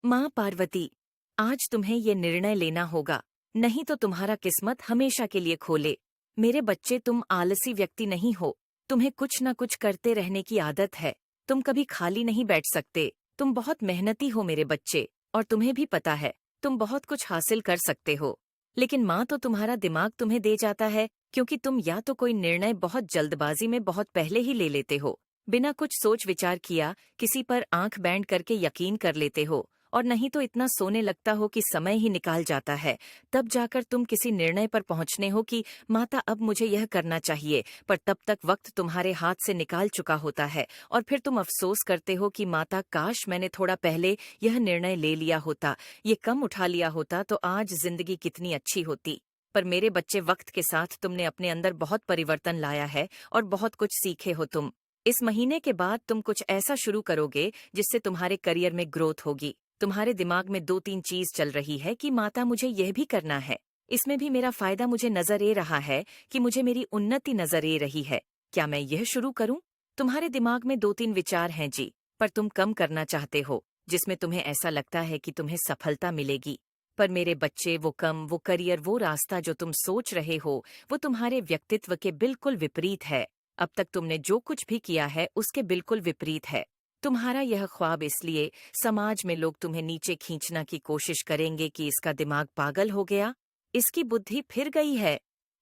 माँ पार्वती, आज तुम्हें ये निर्णय लेना होगा, नहीं तो तुम्हारा किस्मत हमेशा के लिए खोले। मेरे बच्चे, तुम आलसी व्यक्ति नहीं हो। तुम्हें कुछ न कुछ करते रहने की आदत है। तुम कभी खाली नहीं बैठ सकते। तुम बहुत मेहनती हो मेरे बच्चे, और तुम्हें भी पता है तुम बहुत कुछ हासिल कर सकते हो। लेकिन माँ तो तुम्हारा दिमाग तुम्हें दे जाता है, क्योंकि तुम या तो कोई निर्णय बहुत जल्दबाजी में बहुत पहले ही ले लेते हो, बिना कुछ सोच विचार किया किसी पर आंख बैंड करके यकीन कर लेते हो, और नहीं तो इतना सोने लगता हो कि समय ही निकाल जाता है। तब जाकर तुम किसी निर्णय पर पहुंचने हो कि माता अब मुझे यह करना चाहिए, पर तब तक वक्त तुम्हारे हाथ से निकाल चुका होता है, और फिर तुम अफसोस करते हो कि माता, काश मैंने थोड़ा पहले यह निर्णय ले लिया होता, ये कम उठा लिया होता तो आज जिंदगी कितनी अच्छी होती। पर मेरे बच्चे, वक्त के साथ तुमने अपने अंदर बहुत परिवर्तन लाया है और बहुत कुछ सीखे हो तुम। इस महीने के बाद तुम कुछ ऐसा शुरू करोगे जिससे तुम्हारे करियर में ग्रोथ होगी। तुम्हारे दिमाग में दो तीन चीज चल रही है कि माता मुझे यह भी करना है, इसमें भी मेरा फायदा मुझे नजर ए रहा है, कि मुझे मेरी उन्नति नजर ए रही है, क्या मैं यह शुरू करूं? तुम्हारे दिमाग में दो तीन विचार हैं जी, पर तुम कम करना चाहते हो, जिसमें तुम्हें ऐसा लगता है कि तुम्हें सफलता मिलेगी। पर मेरे बच्चे, वो कम, वो करियर, वो रास्ता जो तुम सोच रहे हो, वो तुम्हारे व्यक्तित्व के बिल्कुल विपरीत है। अब तक तुमने जो कुछ भी किया है उसके बिल्कुल विपरीत है। तुम्हारा यह ख्वाब इसलिए समाज में लोग तुम्हें नीचे खींचना की कोशिश करेंगे कि इसका दिमाग पागल हो गया, इसकी बुद्धि फिर गई है,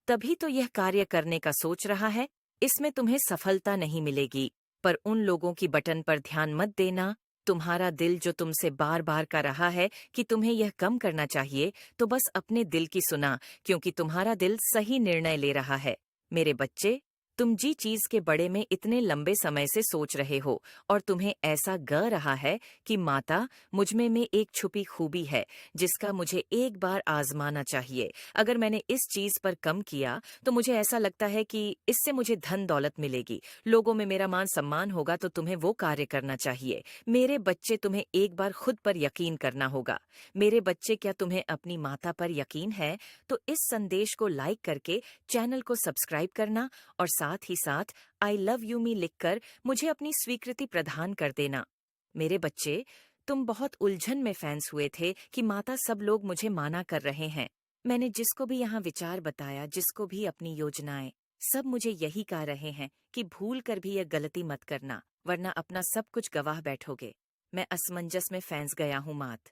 तभी तो यह कार्य करने का सोच रहा है। इसमें तुम्हें सफलता नहीं मिलेगी। पर उन लोगों की बटन पर ध्यान मत देना। तुम्हारा दिल जो तुमसे बार बार कह रहा है कि तुम्हें यह कम करना चाहिए, तो बस अपने दिल की सुना, क्योंकि तुम्हारा दिल सही निर्णय ले रहा है। मेरे बच्चे, तुम जी चीज के बड़े में इतने लंबे समय से सोच रहे हो, और तुम्हें ऐसा ग रहा है कि माता, मुझमें एक छुपी खूबी है जिसका मुझे एक बार आजमाना चाहिए। अगर मैंने इस चीज पर कम किया तो मुझे ऐसा लगता है कि इससे मुझे धन दौलत मिलेगी, लोगों में मेरा मान सम्मान होगा, तो तुम्हें वो कार्य करना चाहिए। मेरे बच्चे, तुम्हें एक बार खुद पर यकीन करना होगा। मेरे बच्चे, क्या तुम्हें अपनी माता पर यकीन है? तो इस संदेश को लाइक करके चैनल को सब्सक्राइब करना, और साथ ही साथ आई लव यू मी लिखकर मुझे अपनी स्वीकृति प्रदान कर देना। मेरे बच्चे, तुम बहुत उलझन में फैंस हुए थे कि माता, सब लोग मुझे माना कर रहे हैं। मैंने जिसको भी यहाँ विचार बताया, जिसको भी अपनी योजनाएं, सब मुझे यही कह रहे हैं कि भूल कर भी यह गलती मत करना, वरना अपना सब कुछ गवाह बैठोगे। मैं असमंजस में फंस गया हूँ मात।